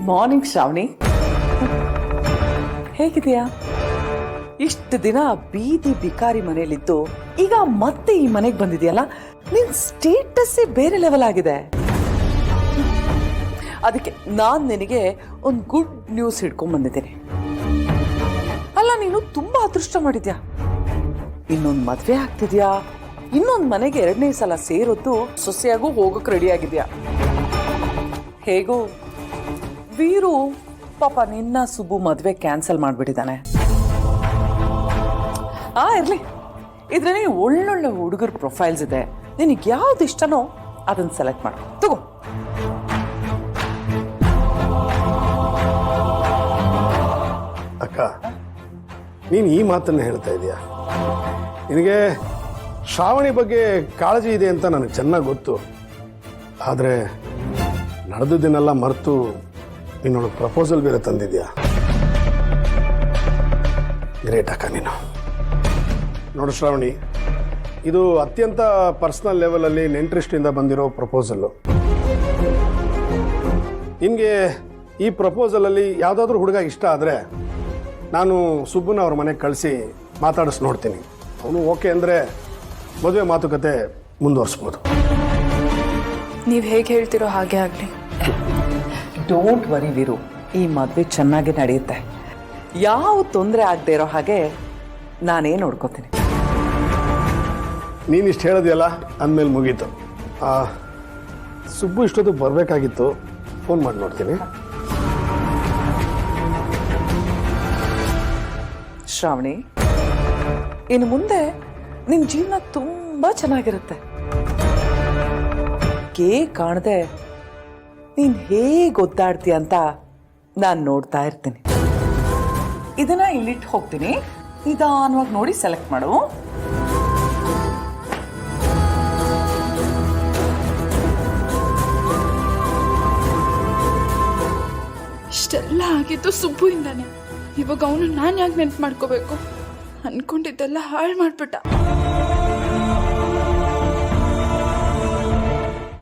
Morning Shravani, ಹೇಗಿದೆಯಾ? ಇಷ್ಟು ದಿನ ಬೀದಿ ಬಿಕಾರಿ ಮನೆಯಲ್ಲಿದ್ದು ಈಗ ಮತ್ತೆ ಈ ಮನೆಗೆ ಬಂದಿದೆಯಲ್ಲ, ನಿನ್ ಸ್ಟೇಟಸ್ಸೇ ಬೇರೆ ಲೆವೆಲ್ ಆಗಿದೆ. ಅದಕ್ಕೆ ನಾನು ನಿನಗೆ ಒಂದು ಗುಡ್ ನ್ಯೂಸ್ ಹಿಡ್ಕೊಂಡ್ ಬಂದಿದ್ದೀನಿ. ಅಲ್ಲ, ನೀನು ತುಂಬಾ ಅದೃಷ್ಟ ಮಾಡಿದ್ಯಾ. ಇನ್ನೊಂದು ಮದ್ವೆ ಆಗ್ತಿದ್ಯಾ, ಇನ್ನೊಂದು ಮನೆಗೆ 2ನೇ ಸಲ ಸೇರೊದ್ದು ಸೊಸೆಯಾಗೂ ಹೋಗಕ್ಕೆ ರೆಡಿ ಆಗಿದ್ಯಾ. ಹೇಗೂ ವೀರು ಪಾಪ ನಿನ್ನ ಸುಬ್ಬು ಮದ್ವೆ ಕ್ಯಾನ್ಸಲ್ ಮಾಡ್ಬಿಟ್ಟಿದ್ದಾನೆ. ಇರ್ಲಿ, ಇದ್ರಲ್ಲಿ ಒಳ್ಳೊಳ್ಳೆ ಹುಡುಗರ ಪ್ರೊಫೈಲ್ಸ್ ಇದೆ. ನಿನಗೆ ಯಾವ್ದು ಇಷ್ಟನೋ ಅದನ್ನ ಸೆಲೆಕ್ಟ್ ಮಾಡು, ತಗೋ. ಅಕ್ಕ, ನೀನು ಈ ಮಾತನ್ನ ಹೇಳ್ತಾ ಇದೀಯ. ನಿನಗೆ ಶ್ರಾವಣಿ ಬಗ್ಗೆ ಕಾಳಜಿ ಇದೆ ಅಂತ ನನಗೆ ಚೆನ್ನಾಗಿ ಗೊತ್ತು. ಆದರೆ ನಡೆದದ್ದನ್ನೆಲ್ಲ ಮರೆತು ನಿನ್ನೊಳಗೆ ಪ್ರಪೋಸಲ್ ಬೇರೆ ತಂದಿದ್ಯಾ. ಗ್ರೇಟ್ ಅಕ್ಕ ನೀನು. ನೋಡು ಶ್ರಾವಣಿ, ಇದು ಅತ್ಯಂತ ಪರ್ಸನಲ್ ಲೆವೆಲಲ್ಲಿ ನೆಂಟ್ರಿಸ್ಟಿಂದ ಬಂದಿರೋ ಪ್ರಪೋಸಲ್ಲು. ನಿಮಗೆ ಈ ಪ್ರಪೋಸಲಲ್ಲಿ ಯಾವುದಾದ್ರೂ ಹುಡುಗ ಇಷ್ಟ ಆದರೆ ನಾನು ಸುಬ್ಬನ ಅವ್ರ ಮನೆಗೆ ಕಳಿಸಿ ಮಾತಾಡಿಸಿ ನೋಡ್ತೀನಿ. ಅವನು ಓಕೆ ಅಂದರೆ ಮದುವೆ ಮಾತುಕತೆ ಮುಂದುವರಿಸ್ಬೋದು. ನೀವು ಹೇಗೆ ಹೇಳ್ತಿರೋ ಹಾಗೆ ಆಗಲಿ. ಡೋಂಟ್ ವರಿ ವೀರು, ಈ ಮದುವೆ ಚೆನ್ನಾಗಿ ನಡೆಯುತ್ತೆ. ಯಾವ ತೊಂದರೆ ಆಗದೆ ಇರೋ ಹಾಗೆ ನಾನೇ ನೋಡ್ಕೋತೀನಿ. ನೀನಿಷ್ಟು ಹೇಳಿದೆಯಲ್ಲ ಅಂದಮೇಲೆ ಮುಗೀತು. ಸುಬ್ಬು ಇಷ್ಟೊತ್ತು ಬರಬೇಕಾಗಿತ್ತು, ಫೋನ್ ಮಾಡಿ ನೋಡ್ತೀನಿ. ಶ್ರಾವಣಿ, ಇನ್ನು ಮುಂದೆ ನಿನ್ನ ಜೀವನ ತುಂಬಾ ಚೆನ್ನಾಗಿರುತ್ತೆ. ಕಾಣದೆ ನೀನ್ ಹೇಗೆ ಒದ್ದಾಡ್ತೀಯ ಅಂತ ನಾನು ನೋಡ್ತಾ ಇರ್ತೀನಿ. ಇದನ್ನ ಇಲ್ಲಿಟ್ಟು ಹೋಗ್ತೀನಿ, ನಿಧಾನವಾಗಿ ನೋಡಿ ಸೆಲೆಕ್ಟ್ ಮಾಡು. ಇಷ್ಟೆಲ್ಲ ಆಗಿದ್ದು ಸುಬ್ಬುಯಿಂದಾನೆ. ಇವಾಗ ಅವನು ನಾನು ಯಾಕೆ ನೆನ್ಪು ಮಾಡ್ಕೋಬೇಕು? ಅನ್ಕೊಂಡಿದ್ದೆಲ್ಲ ಹಾಳು ಮಾಡ್ಬಿಟ್ಟ.